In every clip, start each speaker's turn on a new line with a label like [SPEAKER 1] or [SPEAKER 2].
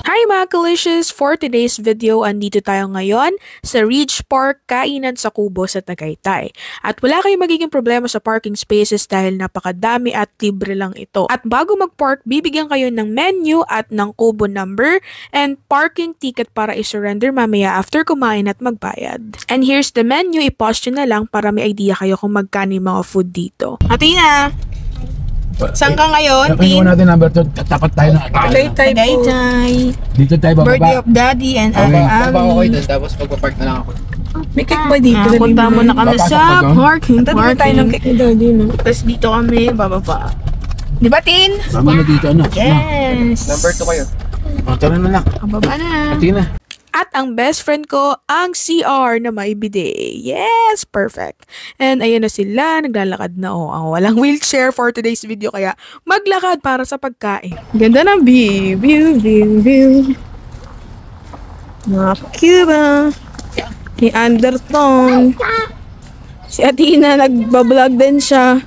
[SPEAKER 1] Hi mga Kalicious! For today's video, andito tayo ngayon sa Ridge Park, kainan sa Kubo sa Tagaytay. At wala kayong magiging problema sa parking spaces dahil napakadami at libre lang ito. At bago mag-park, bibigyan kayo ng menu at ng Kubo number and parking ticket para i-surrender mamaya after kumain at magbayad. And here's the menu, i-pause nyo na lang para may idea kayo kung magkano yung mga food dito. Atina! Saan ka ngayon?
[SPEAKER 2] Nakinuha natin number 2, tapat tayo na.
[SPEAKER 1] Tagaytay.
[SPEAKER 2] Dito tayo bababa.
[SPEAKER 1] Birthday of Daddy and
[SPEAKER 2] Okay.
[SPEAKER 1] Ate
[SPEAKER 3] Ako
[SPEAKER 1] Ami.
[SPEAKER 3] doon, tapos magpapark na lang ako.
[SPEAKER 1] May cake ba dito? Punta mo na kami
[SPEAKER 2] Papasok
[SPEAKER 1] sa
[SPEAKER 2] ka doon?
[SPEAKER 1] parking. Tayo ng cake ni Daddy, no? Tapos dito kami, bababa. Di ba, Tin?
[SPEAKER 2] Sama na dito, ano?
[SPEAKER 1] Yes!
[SPEAKER 3] Number 2 kayo.
[SPEAKER 2] Oh, tara na lang.
[SPEAKER 1] Ang baba na.
[SPEAKER 2] Pati na.
[SPEAKER 1] At ang best friend ko, ang CR na may bidet. Yes! Perfect. And ayun na sila, naglalakad na. Oh, walang wheelchair for today's video, kaya maglakad para sa pagkain. Ganda ng view. View. Mga Cuba. Ni Anderton. Si Atina, nagbablog din siya.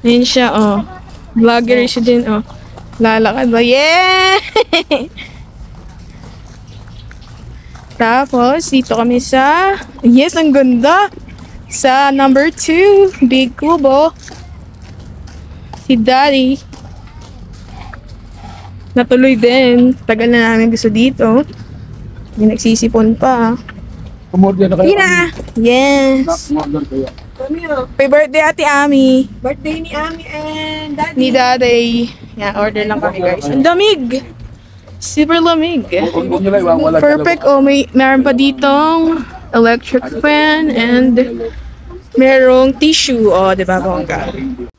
[SPEAKER 1] Ayun siya, oh. Vlogger siya din, oh. Lalakad ba? Yeah! Tapos, dito kami sa, yes, ang ganda, sa number 2, Big Kubo. Si Daddy. Natuloy din. Tagal na namin gusto dito. May nagsisipon pa.
[SPEAKER 2] Umorder na kayo.
[SPEAKER 1] Tina! Yes!
[SPEAKER 2] Umorder kayo.
[SPEAKER 1] Happy birthday, Ate Ami.
[SPEAKER 4] Birthday ni Ami and Daddy.
[SPEAKER 1] Ni Daddy. Yeah, order lang kami, guys. Ang damig! Super lamig.
[SPEAKER 2] Huwag nyo lang, wala
[SPEAKER 1] Perfect. Oh, meron pa ditong electric fan and merong tissue. Oh, di ba, bongga?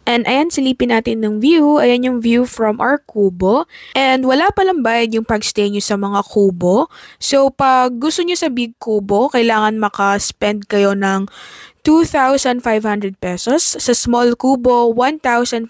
[SPEAKER 1] And ayan, silipin natin ng view. Ayan yung view from our kubo. And wala palang bayad yung pag-stay nyo sa mga kubo. So, pag gusto nyo sa big kubo, kailangan maka-spend kayo ng 2,500 pesos. Sa small kubo, 1,500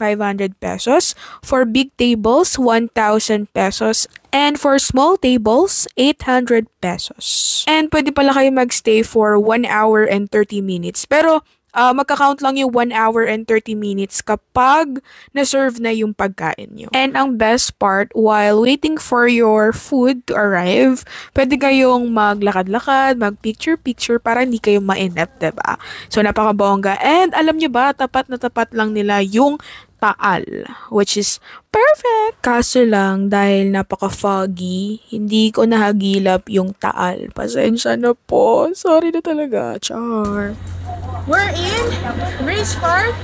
[SPEAKER 1] pesos. For big tables, 1,000 pesos. And for small tables, 800 pesos. And pwede pala kayo magstay for 1 hour and 30 minutes. Pero, magka-count lang yung 1 hour and 30 minutes kapag na-serve na yung pagkain nyo. And ang best part, while waiting for your food to arrive, pwede kayong maglakad-lakad, mag-picture-picture para hindi kayo ma-inep, diba? So, napakabongga. And alam nyo ba, tapat na tapat lang nila yung Taal, which is perfect. Kaso lang, dahil napaka-foggy, hindi ko nahagilap yung Taal. Pasensya na po. Sorry na talaga. Char. We're in Ridge Park.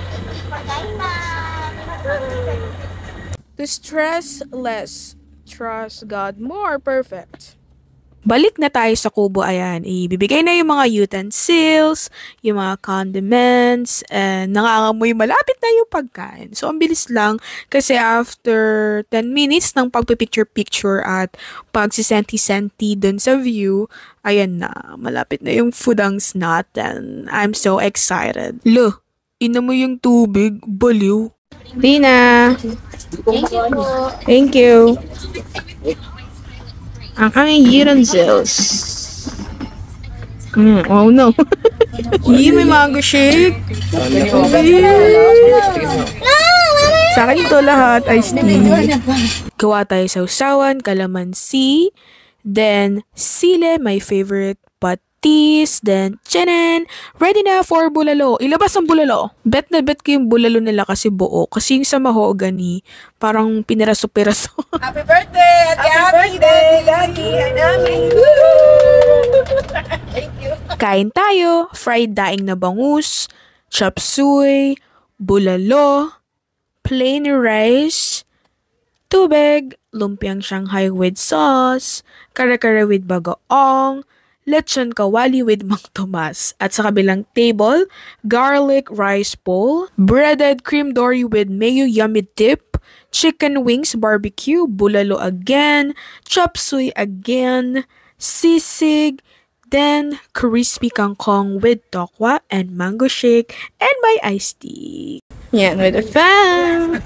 [SPEAKER 1] To stress less, trust God more. Perfect. Balik na tayo sa kubo, ayan. Ibibigay na yung mga utensils, yung mga condiments, and nangangamoy malapit na yung pagkain. So, ang bilis lang kasi after 10 minutes ng pagpipicture-picture at pagsisenti-senti dun sa view, ayan na, malapit na yung foodang's nut and I'm so excited. Lo, ina mo yung tubig, baliw. Tina!
[SPEAKER 4] Thank you po.
[SPEAKER 1] Thank you. Ang aming utensils. Oh no. May mango shake. Sa akin ito lahat, iced tea. Gawa tayo sa usawan, kalamansi, then sile, my favorite, patis, then chanan. Ready na for bulalo. Ilabas ang bulalo. Bet na bet ko yung bulalo nila kasi buo. Kasi yung sa mahogany, parang piniraso-piraso.
[SPEAKER 4] Happy birthday! Happy birthday, Daddy and Ami! Thank you.
[SPEAKER 1] Kain tayo, fried daing na bangus, chop suey, bulalo, plain rice, tubig, lumpiang Shanghai with sauce, kare-kare with bagoong, lechon kawali with Mang Tomas. At sa kabilang table, garlic rice bowl, breaded cream dory with mayo yummy dip, chicken wings barbecue, bulalo again, chop suey again, sisig, then crispy kangkong with tokwa and mango shake, and my iced tea. Yan, with a fan.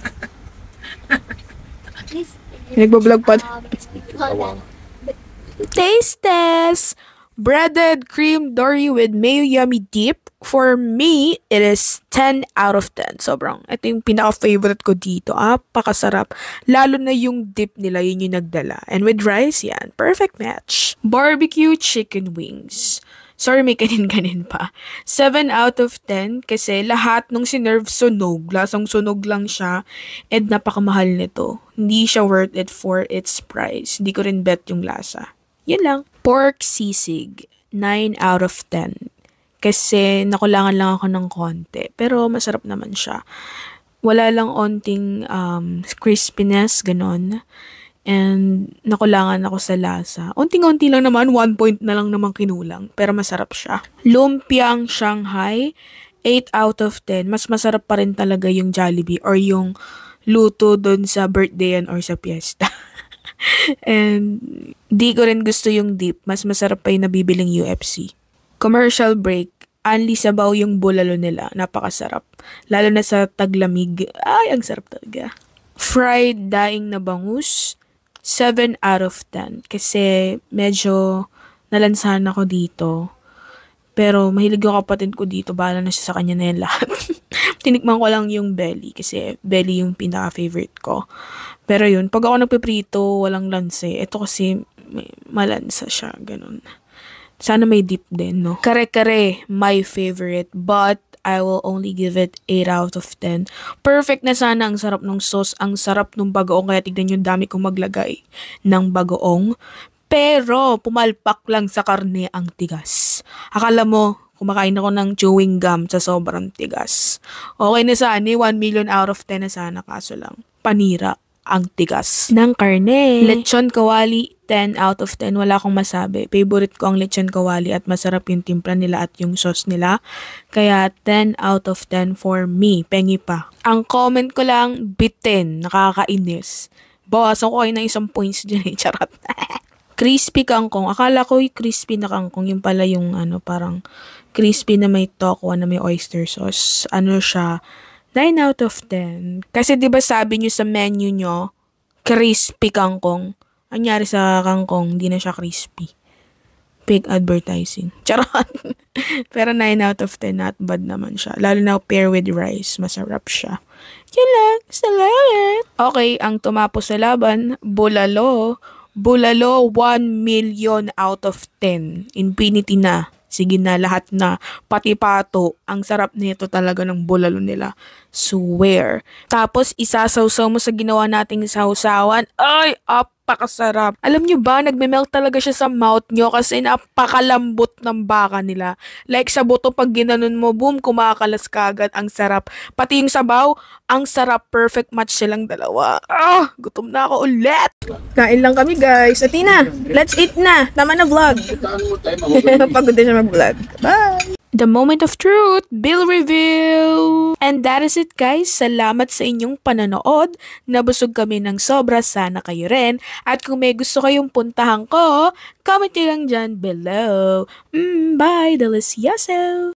[SPEAKER 1] Nagbablog pa. Taste test! Breaded cream dory with mayo yummy dip, For me, it is 10 out of 10. Sobrang, ito yung pinaka-favorite ko dito. Pakasarap. Lalo na yung dip nila, yun yung nagdala. And with rice, yan. Perfect match. Barbecue chicken wings. Sorry, may kanin-kanin pa. 7 out of 10 kasi lahat nung sinerve sunog. Lasang sunog lang siya. And napakamahal nito. Hindi siya worth it for its price. Hindi ko rin bet yung lasa. Yan lang. Pork sisig. 9 out of 10. Kasi nakulangan lang ako ng konti. Pero masarap naman siya. Wala lang onting crispiness, ganon. And nakulangan ako sa lasa. Unting-unti lang naman, 1 point na lang naman kinulang. Pero masarap siya. Lumpiang Shanghai, 8 out of 10. Mas masarap pa rin talaga yung Jollibee or yung luto doon sa birthday or sa fiesta. And di ko rin gusto yung dip. Mas masarap pa yung nabibiling UFC. Commercial break. Anli sabaw yung bulalo nila. Napakasarap. Lalo na sa taglamig. Ay, ang sarap talaga. Fried daing na bangus. 7 out of 10. Kasi medyo nalansahan ako dito. Pero mahilig yung kapatid ko dito. Bahala na siya sa kanya na yan lahat. Tinikman ko lang yung belly. Kasi belly yung pinaka-favorite ko. Pero yun, pag ako nagpiprito, walang lansa. Ito kasi malansa siya. Ganun. Sana may dip din, no? Kare-kare, my favorite. But, I will only give it 8 out of 10. Perfect na sana. Ang sarap ng sauce. Ang sarap ng bagoong. Kaya tignan yung dami kong maglagay ng bagoong. Pero, pumalpak lang sa karne ang tigas. Akala mo, kumakain ako ng chewing gum sa sobrang tigas. Okay na sana. 1 million out of 10 na sana. Kaso lang, panira ang tigas ng karne. Lechon kawali, 10 out of 10. Wala akong masabi. Favorite ko ang lechon kawali at masarap yung timpla nila at yung sauce nila. Kaya 10 out of 10 for me. Pengi pa. Ang comment ko lang, bitin. Nakakainis. Bawasan ko kayo ng 1 points dyan eh. Charot. Crispy kangkong. Akala ko yung crispy na kangkong. Yung pala yung parang crispy na may tokwa na may oyster sauce. Ano siya? 9 out of 10. Kasi 'di ba sabi niyo sa menu nyo, crispy kangkong. Anyari sa kangkong, hindi na siya crispy. Fake advertising. Charot. Pero 9 out of 10, not bad naman siya. Lalo na pair with rice, masarap siya. Yan lang. Salamat. Okay, ang tumapos sa laban, bulalo. Bulalo, 1 million out of 10. Infinity na. Sige na, lahat na. Pati pato. Ang sarap nito talaga ng bulalo nila. Swear. Tapos, isasawsaw mo sa ginawa nating sausawan. Ay, apakasarap. Alam nyo ba, nagme-melt talaga siya sa mouth nyo kasi napakalambot ng baka nila. Like sa buto, pag ginanon mo, boom, kumakalas kagad. Ang sarap. Pati yung sabaw, ang sarap. Perfect match silang dalawa. Gutom na ako ulit. Kain lang kami, guys. Atina, let's eat na. Tama na vlog. Pagod na siya mag-vlog. Bye! The moment of truth, bill reveal! And that is it, guys. Salamat sa inyong panonood. Nabusog kami ng sobra. Sana kayo rin. At kung may gusto kayong puntahan ko, comment nyo lang dyan below. Bye! Delicioso!